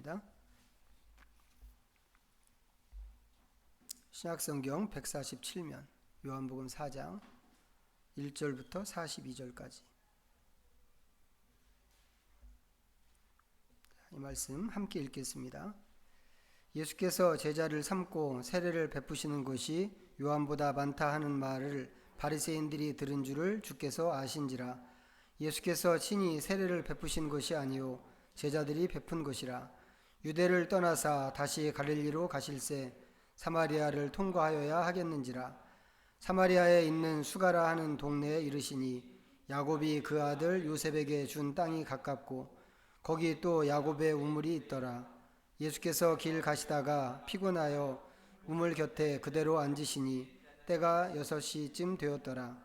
하겠습니다. 신약성경 147면 요한복음 4장 1절부터 42절까지 이 말씀 함께 읽겠습니다. 예수께서 제자를 삼고 세례를 베푸시는 것이 요한보다 많다 하는 말을 바리새인들이 들은 줄을 주께서 아신지라. 예수께서 친히 세례를 베푸신 것이 아니요 제자들이 베푼 것이라. 유대를 떠나사 다시 갈릴리로 가실새 사마리아를 통과하여야 하겠는지라. 사마리아에 있는 수가라 하는 동네에 이르시니 야곱이 그 아들 요셉에게 준 땅이 가깝고 거기 또 야곱의 우물이 있더라. 예수께서 길 가시다가 피곤하여 우물 곁에 그대로 앉으시니 때가 6시쯤 되었더라.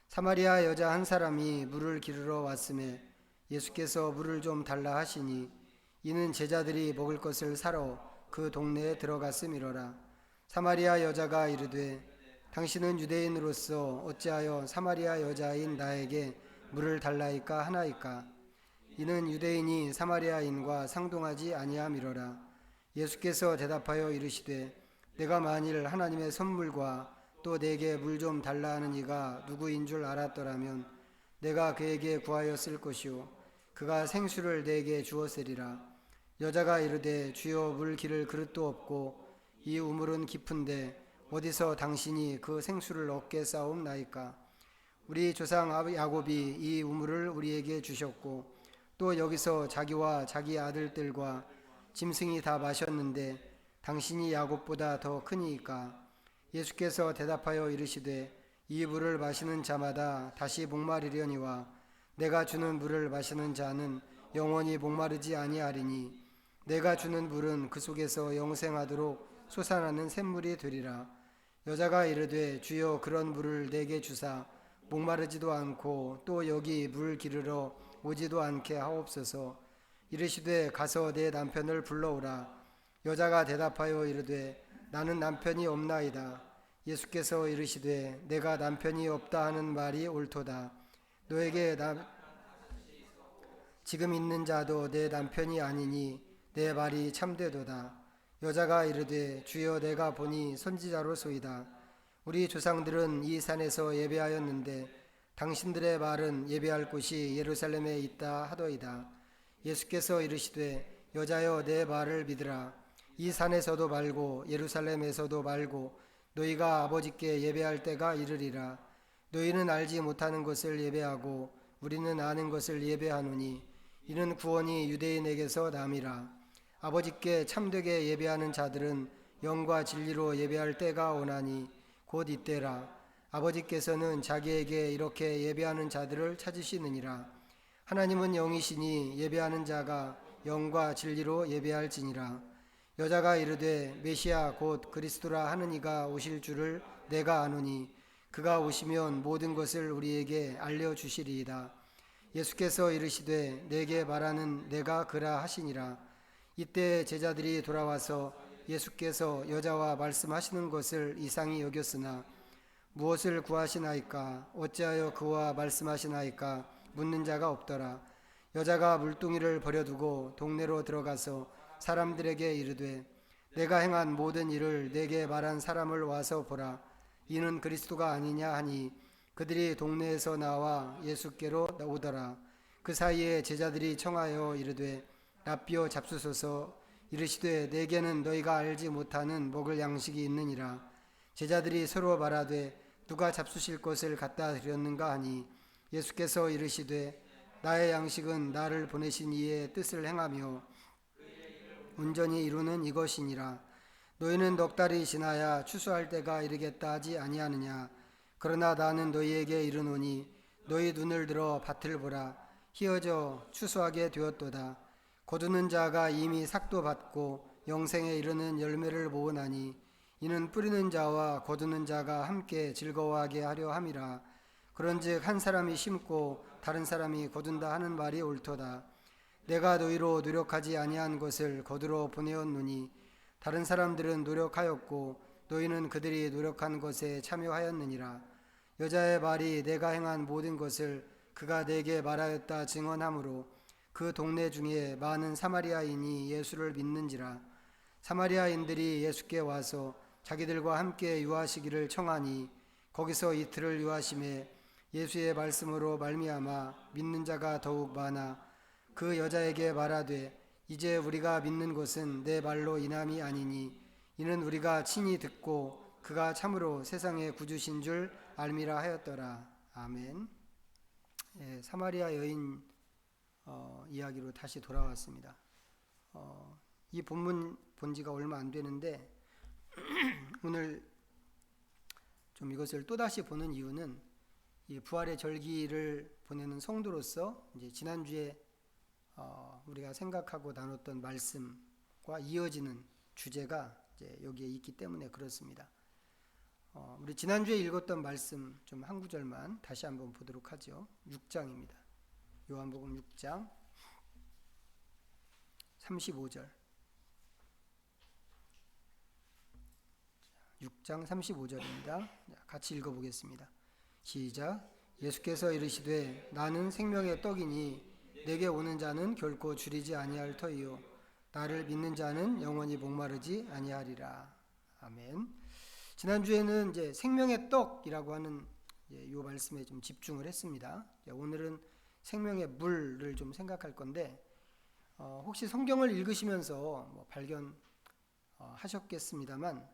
사마리아 여자 한 사람이 물을 기르러 왔음에 예수께서 물을 좀 달라 하시니 이는 제자들이 먹을 것을 사러 그 동네에 들어갔음이로라. 사마리아 여자가 이르되 당신은 유대인으로서 어찌하여 사마리아 여자인 나에게 물을 달라이까 하나이까. 이는 유대인이 사마리아인과 상동하지 아니함이로라. 예수께서 대답하여 이르시되 내가 만일 하나님의 선물과 또 내게 물 좀 달라 하는 이가 누구인 줄 알았더라면 내가 그에게 구하였을 것이요 그가 생수를 내게 주었으리라. 여자가 이르되 주여 물 기를 그릇도 없고 이 우물은 깊은데 어디서 당신이 그 생수를 얻게 싸움나이까. 우리 조상 야곱이 이 우물을 우리에게 주셨고 또 여기서 자기와 자기 아들들과 짐승이 다 마셨는데 당신이 야곱보다 더 크니이까. 예수께서 대답하여 이르시되 이 물을 마시는 자마다 다시 목마르려니와 내가 주는 물을 마시는 자는 영원히 목마르지 아니하리니 내가 주는 물은 그 속에서 영생하도록 솟아나는 샘물이 되리라. 여자가 이르되 주여 그런 물을 내게 주사 목마르지도 않고 또 여기 물 기르러 오지도 않게 하옵소서. 이르시되 가서 내 남편을 불러오라. 여자가 대답하여 이르되 나는 남편이 없나이다. 예수께서 이르시되 내가 남편이 없다 하는 말이 옳도다. 너에게 지금 있는 자도 내 남편이 아니니 내 말이 참되도다. 여자가 이르되 주여 내가 보니 선지자로소이다. 우리 조상들은 이 산에서 예배하였는데 당신들의 말은 예배할 곳이 예루살렘에 있다 하더이다. 예수께서 이르시되 여자여 내 말을 믿으라. 이 산에서도 말고 예루살렘에서도 말고 너희가 아버지께 예배할 때가 이르리라. 너희는 알지 못하는 것을 예배하고 우리는 아는 것을 예배하노니 이는 구원이 유대인에게서 남이라. 아버지께 참되게 예배하는 자들은 영과 진리로 예배할 때가 오나니 곧 이때라. 아버지께서는 자기에게 이렇게 예배하는 자들을 찾으시느니라. 하나님은 영이시니 예배하는 자가 영과 진리로 예배할지니라. 여자가 이르되 메시아 곧 그리스도라 하는 이가 오실 줄을 내가 아노니 그가 오시면 모든 것을 우리에게 알려주시리이다. 예수께서 이르시되 내게 말하는 내가 그라 하시니라. 이때 제자들이 돌아와서 예수께서 여자와 말씀하시는 것을 이상히 여겼으나 무엇을 구하시나이까 어찌하여 그와 말씀하시나이까 묻는 자가 없더라. 여자가 물동이를 버려두고 동네로 들어가서 사람들에게 이르되 내가 행한 모든 일을 내게 말한 사람을 와서 보라. 이는 그리스도가 아니냐 하니 그들이 동네에서 나와 예수께로 오더라. 그 사이에 제자들이 청하여 이르되 라삐어 잡수소서. 이르시되 내게는 너희가 알지 못하는 먹을 양식이 있느니라. 제자들이 서로 말하되 누가 잡수실 것을 갖다 드렸는가 하니 예수께서 이르시되 나의 양식은 나를 보내신 이의 뜻을 행하며 온전히 이루는 이것이니라. 너희는 넉 달이 지나야 추수할 때가 이르겠다 하지 아니하느냐. 그러나 나는 너희에게 이르노니 너희 눈을 들어 밭을 보라. 희어져 추수하게 되었도다. 거두는 자가 이미 삭도 받고 영생에 이르는 열매를 모으나니 이는 뿌리는 자와 거두는 자가 함께 즐거워하게 하려 함이라. 그런즉 한 사람이 심고 다른 사람이 거둔다 하는 말이 옳도다. 내가 너희로 노력하지 아니한 것을 거두러 보내었노니 다른 사람들은 노력하였고 너희는 그들이 노력한 것에 참여하였느니라. 여자의 말이 내가 행한 모든 것을 그가 내게 말하였다 증언하므로 그 동네 중에 많은 사마리아인이 예수를 믿는지라. 사마리아인들이 예수께 와서 자기들과 함께 유하시기를 청하니 거기서 이틀을 유하심에 예수의 말씀으로 말미암아 믿는 자가 더욱 많아 그 여자에게 말하되 이제 우리가 믿는 것은 내 말로 인함이 아니니 이는 우리가 친히 듣고 그가 참으로 세상의 구주신 줄 알미라 하였더라. 아멘. 예, 사마리아 여인 이야기로 다시 돌아왔습니다. 이 본문 본 지가 얼마 안 되는데 오늘 좀 이것을 또다시 보는 이유는 이 부활의 절기를 보내는 성도로서 이제 지난주에 우리가 생각하고 나눴던 말씀과 이어지는 주제가 이제 여기에 있기 때문에 그렇습니다. 우리 지난주에 읽었던 말씀 좀 한 구절만 다시 한번 보도록 하죠. 6장입니다. 요한복음 6장 35절. 6장 35절입니다. 같이 읽어보겠습니다. 시작. 예수께서 이르시되 나는 생명의 떡이니 내게 오는 자는 결코 줄이지 아니할 터이요 나를 믿는 자는 영원히 목마르지 아니하리라. 아멘. 지난주에는 이제 생명의 떡이라고 하는 이 말씀에 좀 집중을 했습니다. 오늘은 생명의 물을 좀 생각할 건데 혹시 성경을 읽으시면서 발견하셨겠습니다만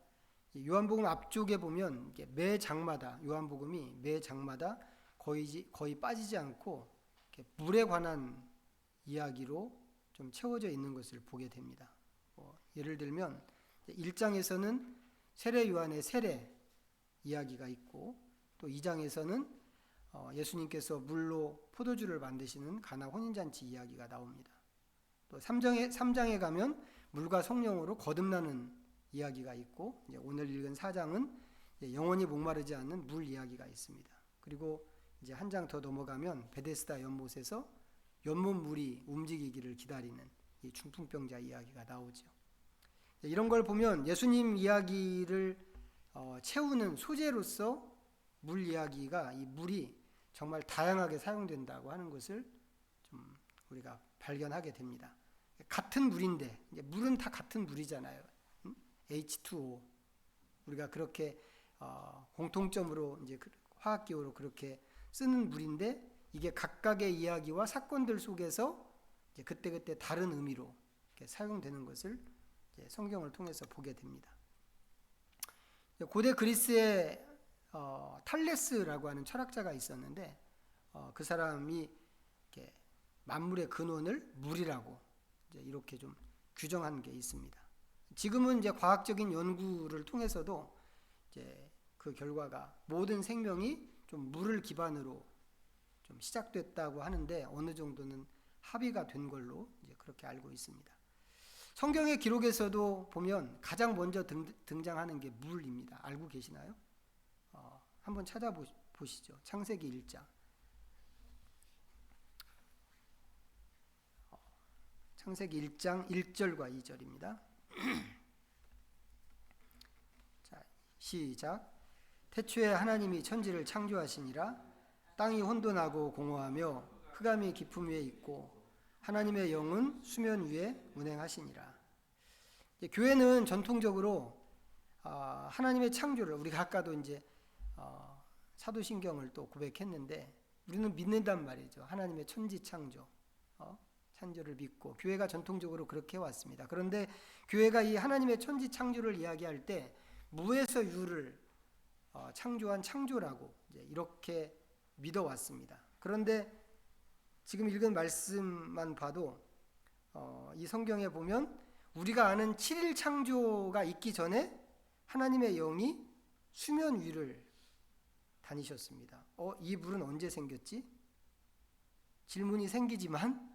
요한복음 앞쪽에 보면 이게 매 장마다 요한복음이 매 장마다 거의 빠지지 않고 물에 관한 이야기로 좀 채워져 있는 것을 보게 됩니다. 예를 들면 1장에서는 세례 요한의 세례 이야기가 있고 또 2장에서는 예수님께서 물로 포도주를 만드시는 가나 혼인잔치 이야기가 나옵니다. 또 3장에 가면 물과 성령으로 거듭나는 이야기가 있고 오늘 읽은 4장은 영원히 목마르지 않는 물 이야기가 있습니다. 그리고 이제 한 장 더 넘어가면 베데스다 연못에서 연못 물이 움직이기를 기다리는 이 중풍병자 이야기가 나오죠. 이런 걸 보면 예수님 이야기를 채우는 소재로서 물 이야기가 이 물이 정말 다양하게 사용된다고 하는 것을 좀 우리가 발견하게 됩니다. 같은 물인데 물은 다 같은 물이잖아요. H2O 우리가 그렇게 공통점으로 이제 화학기호로 그렇게 쓰는 물인데 이게 각각의 이야기와 사건들 속에서 이제 그때그때 다른 의미로 이렇게 사용되는 것을 이제 성경을 통해서 보게 됩니다. 고대 그리스에 탈레스라고 하는 철학자가 있었는데 그 사람이 이렇게 만물의 근원을 물이라고 이제 이렇게 좀 규정한 게 있습니다. 지금은 이제 과학적인 연구를 통해서도 이제 그 결과가 모든 생명이 좀 물을 기반으로 좀 시작됐다고 하는데 어느 정도는 합의가 된 걸로 이제 그렇게 알고 있습니다. 성경의 기록에서도 보면 가장 먼저 등장하는 게 물입니다. 알고 계시나요? 한번 찾아보시죠. 창세기 1장. 창세기 1장 1절과 2절입니다. 자, 시작. 태초에 하나님이 천지를 창조하시니라. 땅이 혼돈하고 공허하며 흑암이 깊음 위에 있고 하나님의 영은 수면 위에 운행하시니라. 교회는 전통적으로 하나님의 창조를 우리가 아까도 이제 사도신경을 또 고백했는데 우리는 믿는단 말이죠. 하나님의 천지 창조, 창조를 믿고 교회가 전통적으로 그렇게 해왔습니다. 그런데 교회가 이 하나님의 천지 창조를 이야기할 때 무에서 유를 창조한 창조라고 이제 이렇게 믿어왔습니다. 그런데 지금 읽은 말씀만 봐도 이 성경에 보면 우리가 아는 7일 창조가 있기 전에 하나님의 영이 수면 위를 다니셨습니다. 이 물은 언제 생겼지? 질문이 생기지만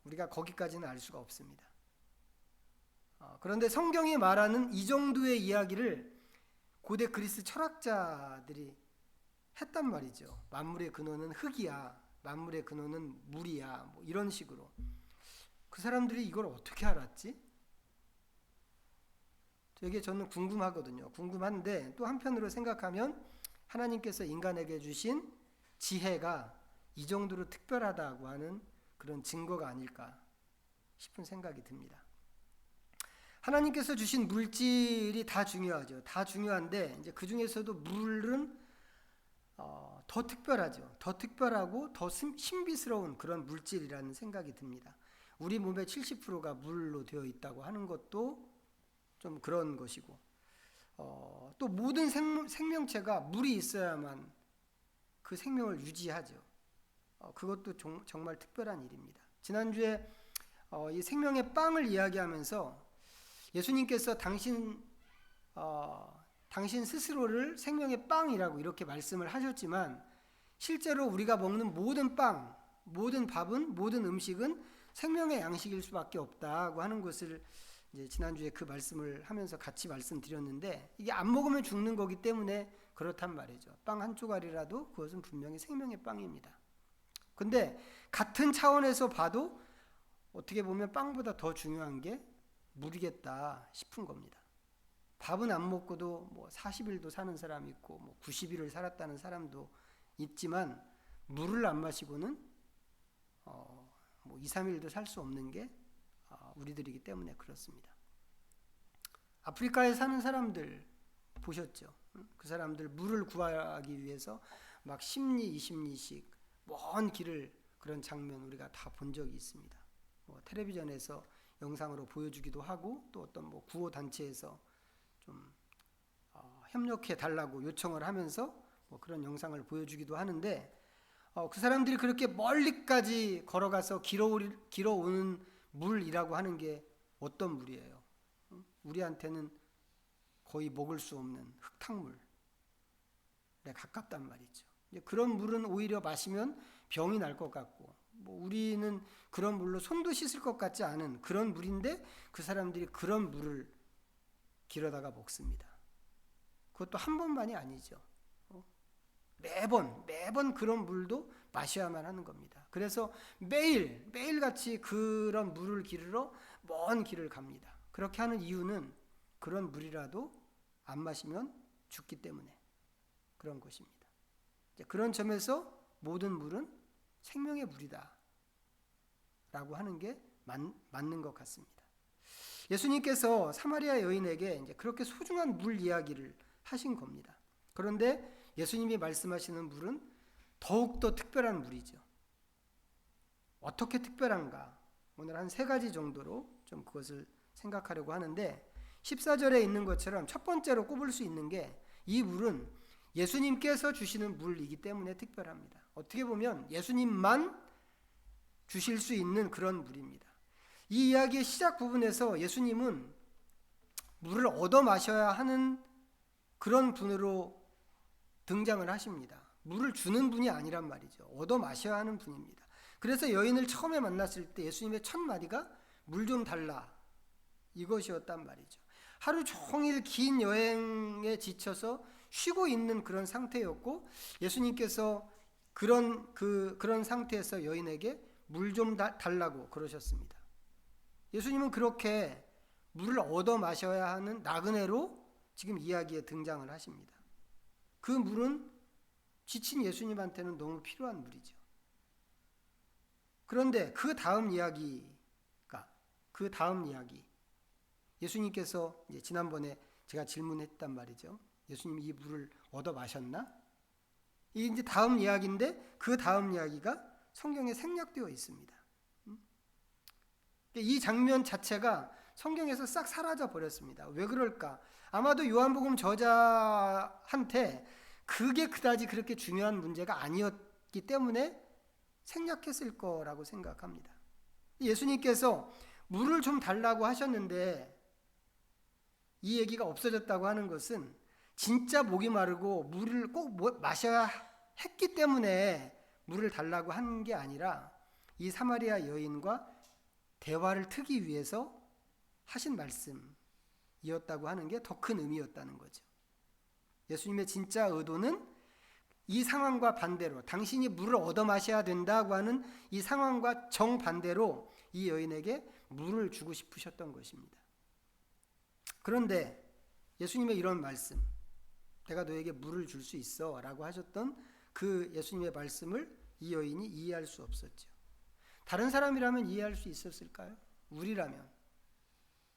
우리가 거기까지는 알 수가 없습니다. 그런데 성경이 말하는 이 정도의 이야기를 고대 그리스 철학자들이 했단 말이죠. 만물의 근원은 흙이야, 만물의 근원은 물이야, 뭐 이런 식으로. 그 사람들이 이걸 어떻게 알았지? 되게 저는 궁금하거든요. 궁금한데 또 한편으로 생각하면 하나님께서 인간에게 주신 지혜가 이 정도로 특별하다고 하는 그런 증거가 아닐까 싶은 생각이 듭니다. 하나님께서 주신 물질이 다 중요하죠. 다 중요한데 이제 그 중에서도 물은 더 특별하죠. 더 특별하고 더 신비스러운 그런 물질이라는 생각이 듭니다. 우리 몸의 70%가 물로 되어 있다고 하는 것도 좀 그런 것이고, 또 모든 생명체가 물이 있어야만 그 생명을 유지하죠. 그것도 정말 특별한 일입니다. 지난주에 이 생명의 빵을 이야기하면서 예수님께서 당신 스스로를 생명의 빵이라고 이렇게 말씀을 하셨지만, 실제로 우리가 먹는 모든 빵, 모든 밥은, 모든 음식은 생명의 양식일 수밖에 없다고 하는 것을 이제 지난주에 그 말씀을 하면서 같이 말씀드렸는데, 이게 안 먹으면 죽는 거기 때문에 그렇단 말이죠. 빵 한 조각이라도 그것은 분명히 생명의 빵입니다. 근데 같은 차원에서 봐도 어떻게 보면 빵보다 더 중요한 게 물이겠다 싶은 겁니다. 밥은 안 먹고도 뭐 40일도 사는 사람이 있고 뭐 90일을 살았다는 사람도 있지만, 물을 안 마시고는 뭐 2, 3일도 살 수 없는 게 우리들이기 때문에 그렇습니다. 아프리카에 사는 사람들 보셨죠? 그 사람들 물을 구하기 위해서 막 10리, 20리씩 먼 길을, 그런 장면 우리가 다 본 적이 있습니다. 뭐 텔레비전에서 영상으로 보여주기도 하고, 또 어떤 뭐 구호 단체에서 좀 협력해 달라고 요청을 하면서 뭐 그런 영상을 보여주기도 하는데, 그 사람들이 그렇게 멀리까지 걸어가서 길어오는 물이라고 하는 게 어떤 물이에요? 우리한테는 거의 먹을 수 없는 흙탕물에 가깝단 말이죠. 그런 물은 오히려 마시면 병이 날 것 같고, 뭐 우리는 그런 물로 손도 씻을 것 같지 않은 그런 물인데, 그 사람들이 그런 물을 길어다가 먹습니다. 그것도 한 번만이 아니죠. 매번 그런 물도 마셔야만 하는 겁니다. 그래서 매일같이 그런 물을 기르러 먼 길을 갑니다. 그렇게 하는 이유는 그런 물이라도 안 마시면 죽기 때문에 그런 것입니다. 그런 점에서 모든 물은 생명의 물이다 라고 하는 게 맞는 것 같습니다. 예수님께서 사마리아 여인에게 이제 그렇게 소중한 물 이야기를 하신 겁니다. 그런데 예수님이 말씀하시는 물은 더욱더 특별한 물이죠. 어떻게 특별한가? 오늘 한 3가지 정도로 좀 그것을 생각하려고 하는데, 14절에 있는 것처럼 첫 번째로 꼽을 수 있는 게, 이 물은 예수님께서 주시는 물이기 때문에 특별합니다. 어떻게 보면 예수님만 주실 수 있는 그런 물입니다. 이 이야기의 시작 부분에서 예수님은 물을 얻어 마셔야 하는 그런 분으로 등장을 하십니다. 물을 주는 분이 아니란 말이죠. 얻어 마셔야 하는 분입니다. 그래서 여인을 처음에 만났을 때 예수님의 첫 마디가 물 좀 달라, 이것이었단 말이죠. 하루 종일 긴 여행에 지쳐서 쉬고 있는 그런 상태였고, 예수님께서 그런 상태에서 여인에게 물 좀 달라고 그러셨습니다. 예수님은 그렇게 물을 얻어 마셔야 하는 나그네로 지금 이야기에 등장을 하십니다. 그 물은 지친 예수님한테는 너무 필요한 물이죠. 그런데 그 다음 이야기, 예수님께서 이제 지난번에 제가 질문했단 말이죠. 예수님이 이 물을 얻어 마셨나? 이 이제 다음 이야기인데, 그 다음 이야기가 성경에 생략되어 있습니다. 이 장면 자체가 성경에서 싹 사라져 버렸습니다. 왜 그럴까? 아마도 요한복음 저자한테 그게 그다지 그렇게 중요한 문제가 아니었기 때문에 생략했을 거라고 생각합니다. 예수님께서 물을 좀 달라고 하셨는데 이 얘기가 없어졌다고 하는 것은 진짜 목이 마르고 물을 꼭 마셔야 했기 때문에 물을 달라고 한 게 아니라, 이 사마리아 여인과 대화를 트기 위해서 하신 말씀이었다고 하는 게 더 큰 의미였다는 거죠. 예수님의 진짜 의도는 이 상황과 반대로, 당신이 물을 얻어 마셔야 된다고 하는 이 상황과 정반대로 이 여인에게 물을 주고 싶으셨던 것입니다. 그런데 예수님의 이런 말씀, 내가 너에게 물을 줄 수 있어 라고 하셨던 그 예수님의 말씀을 이 여인이 이해할 수 없었죠. 다른 사람이라면 이해할 수 있었을까요? 우리라면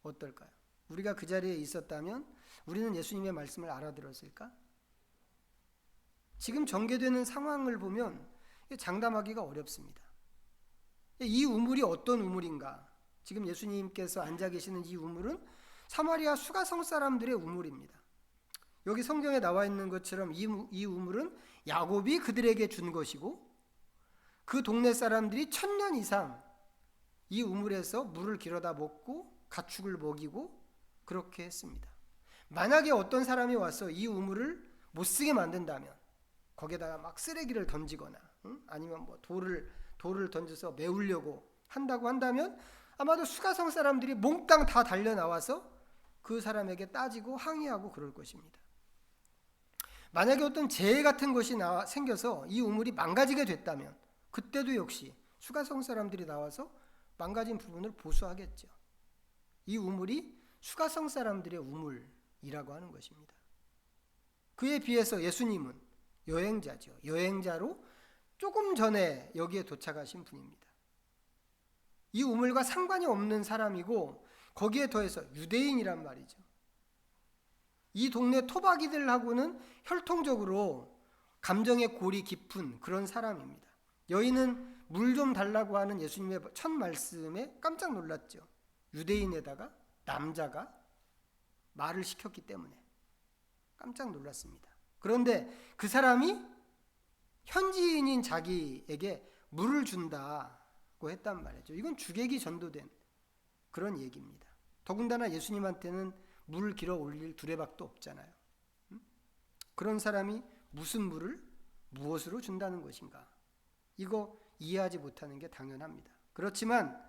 어떨까요? 우리가 그 자리에 있었다면 우리는 예수님의 말씀을 알아들었을까? 지금 전개되는 상황을 보면 장담하기가 어렵습니다. 이 우물이 어떤 우물인가? 지금 예수님께서 앉아 계시는 이 우물은 사마리아 수가성 사람들의 우물입니다. 여기 성경에 나와 있는 것처럼 이 우물은 야곱이 그들에게 준 것이고 그 동네 사람들이 1000년 이상 이 우물에서 물을 길어다 먹고 가축을 먹이고 그렇게 했습니다. 만약에 어떤 사람이 와서 이 우물을 못 쓰게 만든다면 거기에다가 막 쓰레기를 던지거나 아니면 뭐 돌을 던져서 메우려고 한다고 한다면 아마도 수가성 사람들이 몽땅 다 달려 나와서 그 사람에게 따지고 항의하고 그럴 것입니다. 만약에 어떤 재해 같은 것이 생겨서 이 우물이 망가지게 됐다면 그때도 역시 수가성 사람들이 나와서 망가진 부분을 보수하겠죠. 이 우물이 수가성 사람들의 우물이라고 하는 것입니다. 그에 비해서 예수님은 여행자죠. 여행자로 조금 전에 여기에 도착하신 분입니다. 이 우물과 상관이 없는 사람이고 거기에 더해서 유대인이란 말이죠. 이 동네 토박이들하고는 혈통적으로 감정의 골이 깊은 그런 사람입니다. 여인은 물 좀 달라고 하는 예수님의 첫 말씀에 깜짝 놀랐죠. 유대인에다가 남자가 말을 시켰기 때문에 깜짝 놀랐습니다. 그런데 그 사람이 현지인인 자기에게 물을 준다고 했단 말이죠. 이건 주객이 전도된 그런 얘기입니다. 더군다나 예수님한테는 물을 길어 올릴 두레박도 없잖아요. 그런 사람이 무슨 물을 무엇으로 준다는 것인가? 이거 이해하지 못하는 게 당연합니다. 그렇지만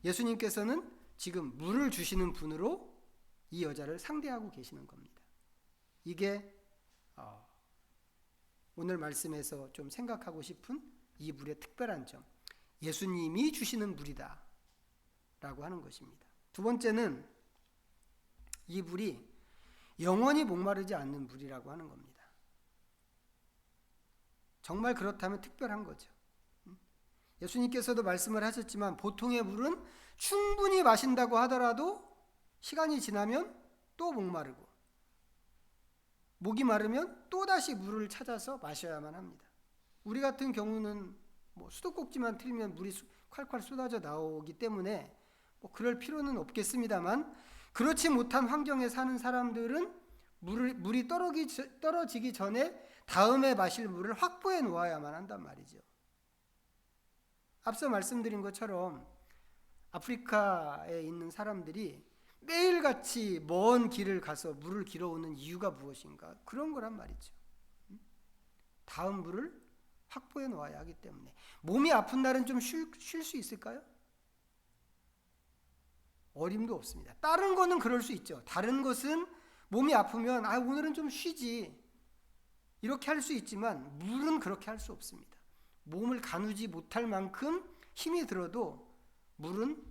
예수님께서는 지금 물을 주시는 분으로 이 여자를 상대하고 계시는 겁니다. 이게 오늘 말씀에서 좀 생각하고 싶은 이 물의 특별한 점, 예수님이 주시는 물이다 라고 하는 것입니다. 두 번째는 이 물이 영원히 목마르지 않는 물이라고 하는 겁니다. 정말 그렇다면 특별한 거죠. 예수님께서도 말씀을 하셨지만 보통의 물은 충분히 마신다고 하더라도 시간이 지나면 또 목마르고 목이 마르면 또다시 물을 찾아서 마셔야만 합니다. 우리 같은 경우는 뭐 수도꼭지만 틀면 물이 콸콸 쏟아져 나오기 때문에 뭐 그럴 필요는 없겠습니다만 그렇지 못한 환경에 사는 사람들은 물이 떨어지기 전에 다음에 마실 물을 확보해 놓아야만 한단 말이죠. 앞서 말씀드린 것처럼 아프리카에 있는 사람들이 매일같이 먼 길을 가서 물을 길어오는 이유가 무엇인가? 그런 거란 말이죠. 다음 물을 확보해 놓아야 하기 때문에. 몸이 아픈 날은 좀 쉴 수 있을까요? 어림도 없습니다. 다른 거는 그럴 수 있죠. 다른 것은 몸이 아프면 오늘은 좀 쉬지 이렇게 할 수 있지만 물은 그렇게 할 수 없습니다. 몸을 가누지 못할 만큼 힘이 들어도 물은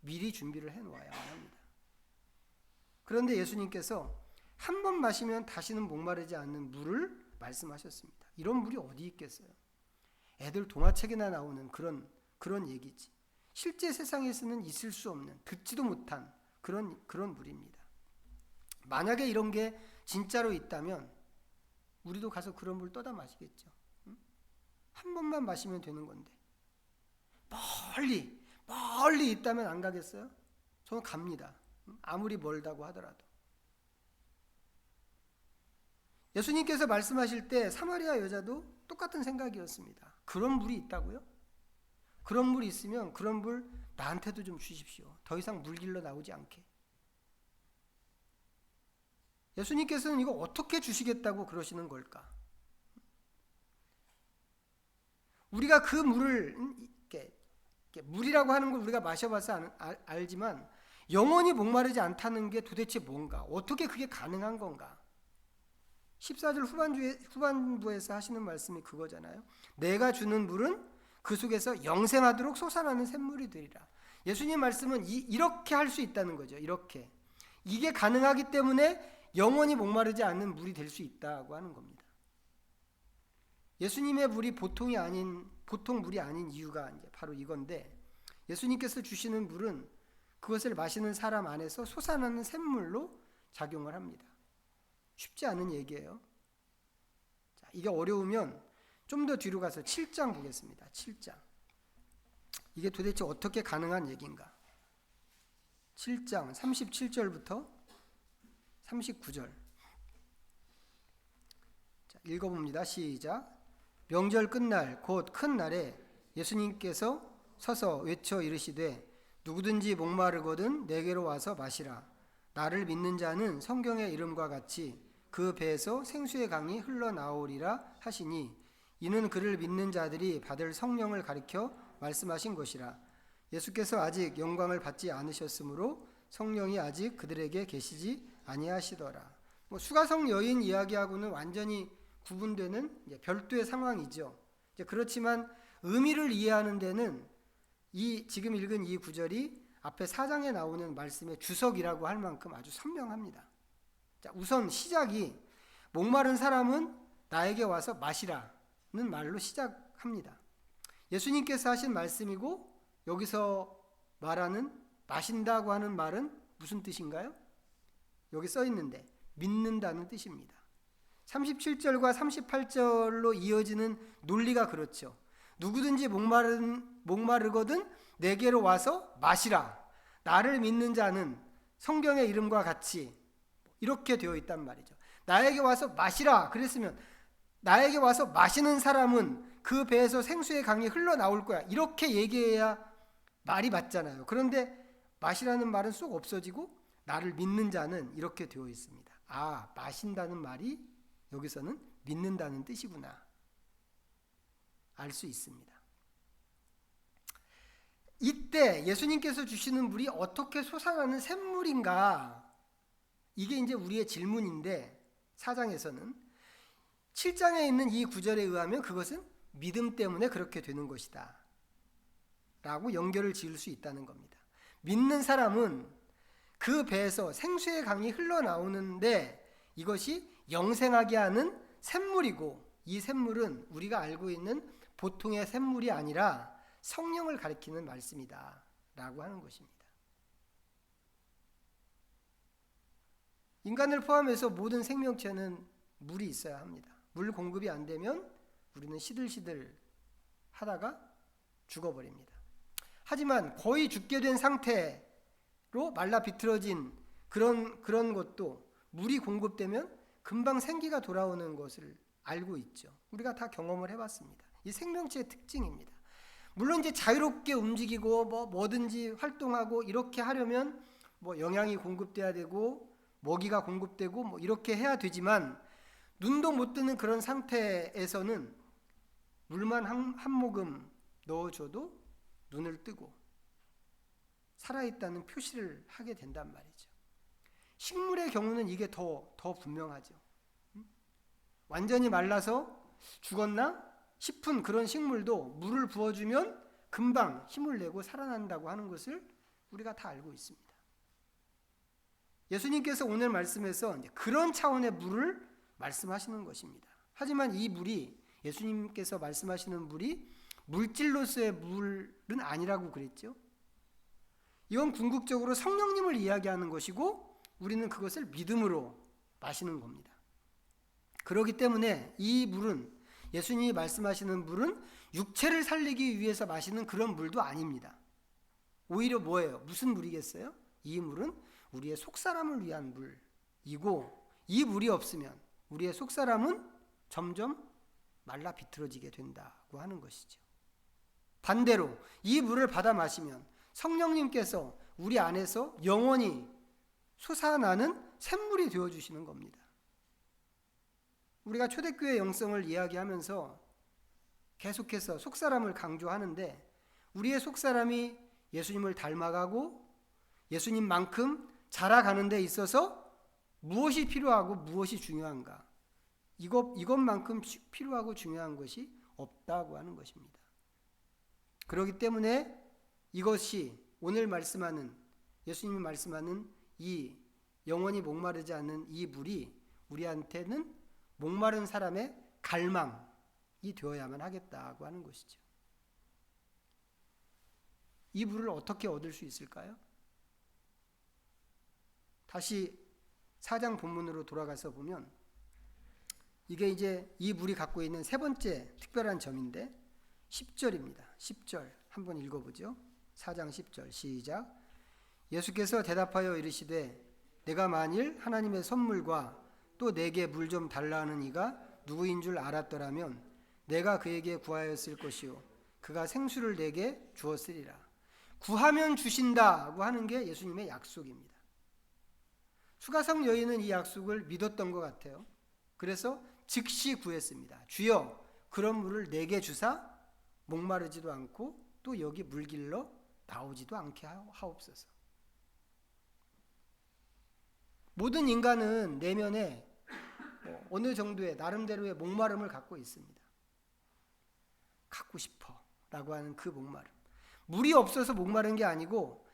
미리 준비를 해놓아야 합니다. 그런데 예수님께서 한 번 마시면 다시는 목마르지 않는 물을 말씀하셨습니다. 이런 물이 어디 있겠어요? 애들 동화책에나 나오는 그런 얘기지. 실제 세상에서는 있을 수 없는, 듣지도 못한 그런 물입니다. 만약에 이런 게 진짜로 있다면 우리도 가서 그런 물 떠다 마시겠죠. 한 번만 마시면 되는 건데 멀리 있다면 안 가겠어요? 저는 갑니다. 아무리 멀다고 하더라도. 예수님께서 말씀하실 때 사마리아 여자도 똑같은 생각이었습니다. 그런 물이 있다고요? 그런 물이 있으면 그런 물 나한테도 좀 주십시오. 더 이상 물 길러 나오지 않게. 예수님께서는 이거 어떻게 주시겠다고 그러시는 걸까? 우리가 그 물을 물이라고 하는 걸 우리가 마셔봐서 알지만 영원히 목마르지 않다는 게 도대체 뭔가? 어떻게 그게 가능한 건가? 14절 후반부에서 하시는 말씀이 그거잖아요. 내가 주는 물은 그 속에서 영생하도록 솟아나는 샘물이 되리라. 예수님 말씀은 이렇게 할 수 있다는 거죠. 이렇게. 이게 가능하기 때문에 영원히 목마르지 않는 물이 될 수 있다고 하는 겁니다. 예수님의 물이 보통 물이 아닌 이유가 이제 바로 이건데 예수님께서 주시는 물은 그것을 마시는 사람 안에서 솟아나는 샘물로 작용을 합니다. 쉽지 않은 얘기예요. 자, 이게 어려우면 좀 더 뒤로 가서 7장 보겠습니다. 7장. 이게 도대체 어떻게 가능한 얘기인가? 7장 37절부터 39절. 자, 읽어봅니다. 시작. 명절 끝날 곧 큰 날에 예수님께서 서서 외쳐 이르시되 누구든지 목마르거든 내게로 와서 마시라. 나를 믿는 자는 성경의 이름과 같이 그 배에서 생수의 강이 흘러나오리라 하시니 이는 그를 믿는 자들이 받을 성령을 가리켜 말씀하신 것이라. 예수께서 아직 영광을 받지 않으셨으므로 성령이 아직 그들에게 계시지 아니하시더라. 수가성 여인 이야기하고는 완전히 구분되는 별도의 상황이죠. 그렇지만 의미를 이해하는 데는 이 지금 읽은 이 구절이 앞에 4장에 나오는 말씀의 주석이라고 할 만큼 아주 선명합니다. 자, 우선 시작이 목마른 사람은 나에게 와서 마시라는 말로 시작합니다. 예수님께서 하신 말씀이고 여기서 말하는 마신다고 하는 말은 무슨 뜻인가요? 여기 써 있는데 믿는다는 뜻입니다. 37절과 38절로 이어지는 논리가 그렇죠. 누구든지 목마르거든 내게로 와서 마시라. 나를 믿는 자는 성경의 이름과 같이 이렇게 되어 있단 말이죠. 나에게 와서 마시라 그랬으면 나에게 와서 마시는 사람은 그 배에서 생수의 강이 흘러나올 거야. 이렇게 얘기해야 말이 맞잖아요. 그런데 마시라는 말은 쏙 없어지고 나를 믿는 자는 이렇게 되어 있습니다. 아, 마신다는 말이 여기서는 믿는다는 뜻이구나. 알 수 있습니다. 이때 예수님께서 주시는 물이 어떻게 솟아나는 샘물인가? 이게 이제 우리의 질문인데 4장에서는 7장에 있는 이 구절에 의하면 그것은 믿음 때문에 그렇게 되는 것이다 라고 연결을 지을 수 있다는 겁니다. 믿는 사람은 그 배에서 생수의 강이 흘러나오는데 이것이 영생하게 하는 샘물이고 이 샘물은 우리가 알고 있는 보통의 샘물이 아니라 성령을 가리키는 말씀이다 라고 하는 것입니다. 인간을 포함해서 모든 생명체는 물이 있어야 합니다. 물 공급이 안 되면 우리는 시들시들 하다가 죽어버립니다. 하지만 거의 죽게 된 상태로 말라 비틀어진 그런 것도 물이 공급되면 금방 생기가 돌아오는 것을 알고 있죠. 우리가 다 경험을 해봤습니다. 이 생명체의 특징입니다. 물론 이제 자유롭게 움직이고 뭐든지 활동하고 이렇게 하려면 영양이 공급돼야 되고 먹이가 공급되고 이렇게 해야 되지만 눈도 못 뜨는 그런 상태에서는 물만 한 모금 넣어줘도 눈을 뜨고 살아있다는 표시를 하게 된단 말이죠. 식물의 경우는 이게 더 분명하죠. 완전히 말라서 죽었나 싶은 그런 식물도 물을 부어주면 금방 힘을 내고 살아난다고 하는 것을 우리가 다 알고 있습니다. 예수님께서 오늘 말씀에서 그런 차원의 물을 말씀하시는 것입니다. 하지만 이 물이 예수님께서 말씀하시는 물이 물질로서의 물은 아니라고 그랬죠. 이건 궁극적으로 성령님을 이야기하는 것이고 우리는 그것을 믿음으로 마시는 겁니다. 그렇기 때문에 이 물은 예수님이 말씀하시는 물은 육체를 살리기 위해서 마시는 그런 물도 아닙니다. 오히려 뭐예요? 무슨 물이겠어요? 이 물은 우리의 속사람을 위한 물이고 이 물이 없으면 우리의 속사람은 점점 말라 비틀어지게 된다고 하는 것이죠. 반대로 이 물을 받아 마시면 성령님께서 우리 안에서 영원히 솟아나는 샘물이 되어주시는 겁니다. 우리가 초대교회 영성을 이야기하면서 계속해서 속사람을 강조하는데 우리의 속사람이 예수님을 닮아가고 예수님만큼 자라가는 데 있어서 무엇이 필요하고 무엇이 중요한가? 이것만큼 필요하고 중요한 것이 없다고 하는 것입니다. 그렇기 때문에 이것이 오늘 말씀하는 예수님이 말씀하는 이 영원히 목마르지 않는 이 물이 우리한테는 목마른 사람의 갈망이 되어야만 하겠다고 하는 것이죠. 이 물을 어떻게 얻을 수 있을까요? 다시 4장 본문으로 돌아가서 보면 이게 이제 이 물이 갖고 있는 세 번째 특별한 점인데 10절입니다. 10절 한번 읽어보죠. 4장 10절 시작. 예수께서 대답하여 이르시되 내가 만일 하나님의 선물과 또 내게 물 좀 달라 하는 이가 누구인 줄 알았더라면 내가 그에게 구하였을 것이요 그가 생수를 내게 주었으리라. 구하면 주신다고 하는 게 예수님의 약속입니다. 수가성 여인은 이 약속을 믿었던 것 같아요. 그래서 즉시 구했습니다. 주여 그런 물을 내게 주사 목마르지도 않고 또 여기 물길러 나오지도 않게 하옵소서. 모든 인간은 내면에 어느 정도의 나름대로의 목마름을 갖고 있습니다. 갖고 싶어 라고 하는 그 목마름. 물이 없어서 목마른 게 아니고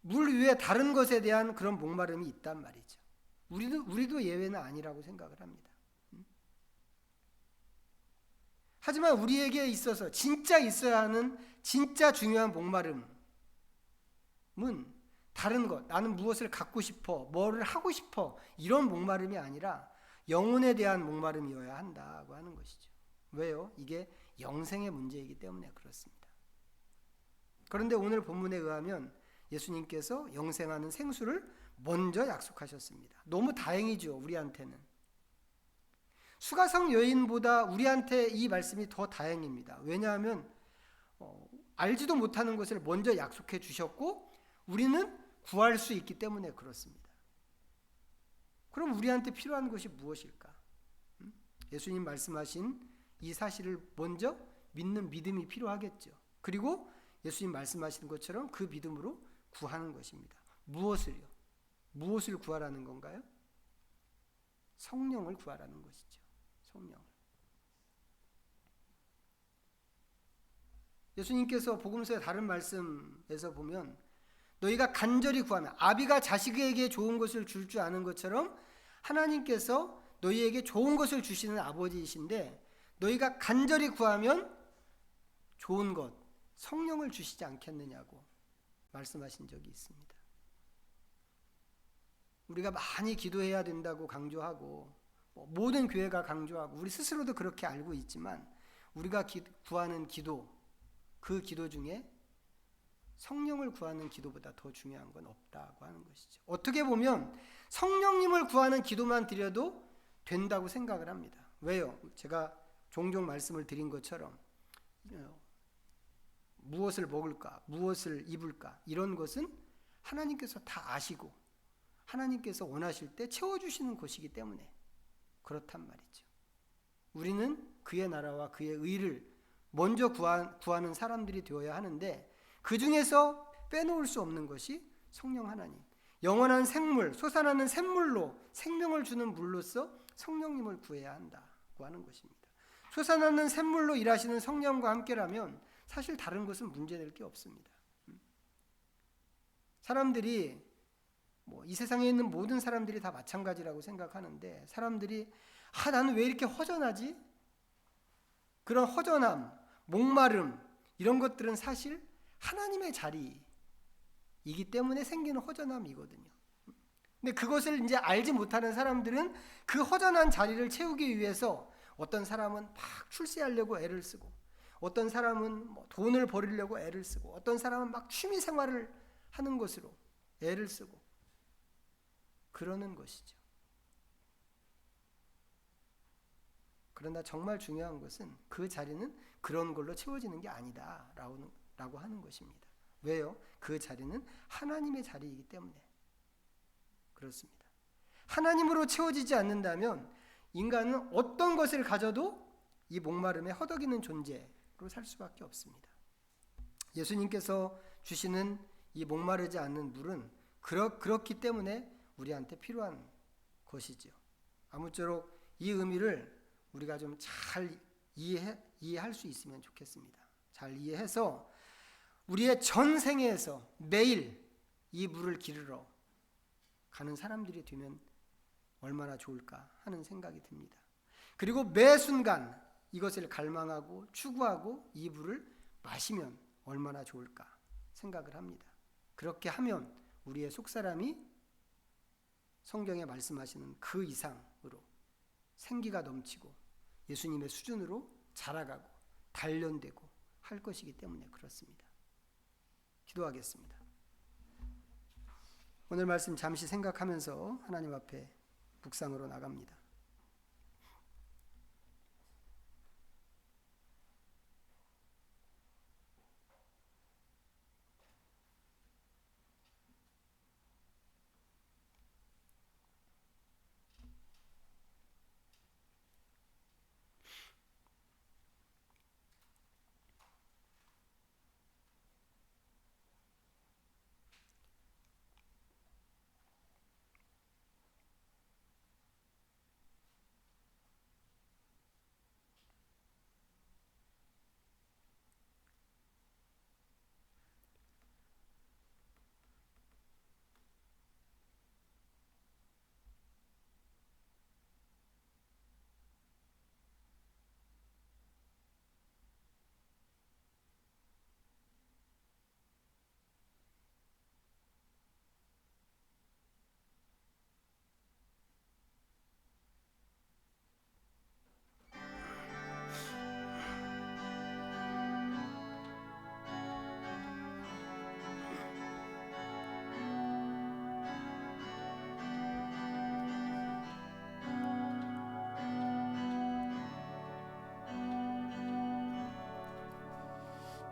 물 위에 다른 것에 대한 그런 목마름이 있단 말이죠. 우리도 예외는 아니라고 생각을 합니다. 하지만 우리에게 있어서 진짜 있어야 하는 진짜 중요한 목마름은 다른 것, 나는 무엇을 갖고 싶어, 뭐를 하고 싶어 이런 목마름이 아니라 영혼에 대한 목마름이어야 한다고 하는 것이죠. 왜요? 이게 영생의 문제이기 때문에 그렇습니다. 그런데 오늘 본문에 의하면 예수님께서 영생하는 생수를 먼저 약속하셨습니다. 너무 다행이죠, 우리한테는. 수가성 여인보다 우리한테 이 말씀이 더 다행입니다. 왜냐하면 알지도 못하는 것을 먼저 약속해 주셨고 우리는 구할 수 있기 때문에 그렇습니다. 그럼 우리한테 필요한 것이 무엇일까? 예수님 말씀하신 이 사실을 먼저 믿는 믿음이 필요하겠죠. 그리고 예수님 말씀하신 것처럼 그 믿음으로 구하는 것입니다. 무엇을요? 무엇을 구하라는 건가요? 성령을 구하라는 것이죠. 성령을. 예수님께서 복음서의 다른 말씀에서 보면 너희가 간절히 구하면 아비가 자식에게 좋은 것을 줄 줄 아는 것처럼 하나님께서 너희에게 좋은 것을 주시는 아버지이신데 너희가 간절히 구하면 좋은 것, 성령을 주시지 않겠느냐고 말씀하신 적이 있습니다. 우리가 많이 기도해야 된다고 강조하고 모든 교회가 강조하고 우리 스스로도 그렇게 알고 있지만 우리가 구하는 기도, 그 기도 중에 성령을 구하는 기도보다 더 중요한 건 없다고 하는 것이죠. 어떻게 보면 성령님을 구하는 기도만 드려도 된다고 생각을 합니다. 왜요? 제가 종종 말씀을 드린 것처럼 무엇을 먹을까, 무엇을 입을까 이런 것은 하나님께서 다 아시고 하나님께서 원하실 때 채워주시는 것이기 때문에 그렇단 말이죠. 우리는 그의 나라와 그의 의를 먼저 구하는 사람들이 되어야 하는데 그 중에서 빼놓을 수 없는 것이 성령 하나님, 영원한 생물, 솟아나는 샘물로 생명을 주는 물로서 성령님을 구해야 한다고 하는 것입니다. 솟아나는 샘물로 일하시는 성령과 함께라면 사실 다른 것은 문제될 게 없습니다. 사람들이 이 세상에 있는 모든 사람들이 다 마찬가지라고 생각하는데 사람들이 나는 왜 이렇게 허전하지? 그런 허전함, 목마름 이런 것들은 사실 하나님의 자리이기 때문에 생기는 허전함이거든요. 근데 그것을 이제 알지 못하는 사람들은 그 허전한 자리를 채우기 위해서 어떤 사람은 막 출세하려고 애를 쓰고 어떤 사람은 돈을 벌이려고 애를 쓰고 어떤 사람은 막 취미 생활을 하는 것으로 애를 쓰고 그러는 것이죠. 그러나 정말 중요한 것은 그 자리는 그런 걸로 채워지는 게 아니다라고 하는 것입니다. 왜요? 그 자리는 하나님의 자리이기 때문에 그렇습니다. 하나님으로 채워지지 않는다면 인간은 어떤 것을 가져도 이 목마름에 허덕이는 존재로 살 수밖에 없습니다. 예수님께서 주시는 이 목마르지 않는 물은 그렇기 때문에 우리한테 필요한 것이죠. 아무쪼록 이 의미를 우리가 좀 잘 이해할 수 있으면 좋겠습니다. 잘 이해해서 우리의 전생에서 매일 이 물을 기르러 가는 사람들이 되면 얼마나 좋을까 하는 생각이 듭니다. 그리고 매 순간 이것을 갈망하고 추구하고 이 물을 마시면 얼마나 좋을까 생각을 합니다. 그렇게 하면 우리의 속사람이 성경에 말씀하시는 그 이상으로 생기가 넘치고 예수님의 수준으로 자라가고 단련되고 할 것이기 때문에 그렇습니다. 기도하겠습니다. 오늘 말씀 잠시 생각하면서 하나님 앞에 묵상으로 나갑니다.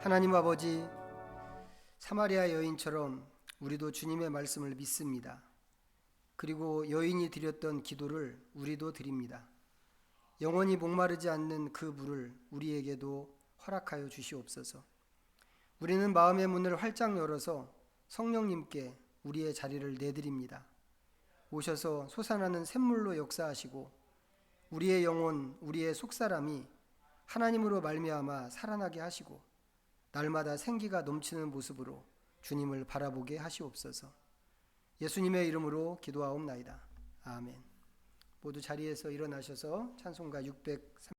하나님 아버지, 사마리아 여인처럼 우리도 주님의 말씀을 믿습니다. 그리고 여인이 드렸던 기도를 우리도 드립니다. 영원히 목마르지 않는 그 물을 우리에게도 허락하여 주시옵소서. 우리는 마음의 문을 활짝 열어서 성령님께 우리의 자리를 내드립니다. 오셔서 솟아나는 샘물로 역사하시고 우리의 영혼, 우리의 속사람이 하나님으로 말미암아 살아나게 하시고 날마다 생기가 넘치는 모습으로 주님을 바라보게 하시옵소서. 예수님의 이름으로 기도하옵나이다. 아멘. 모두 자리에서 일어나셔서 찬송가 603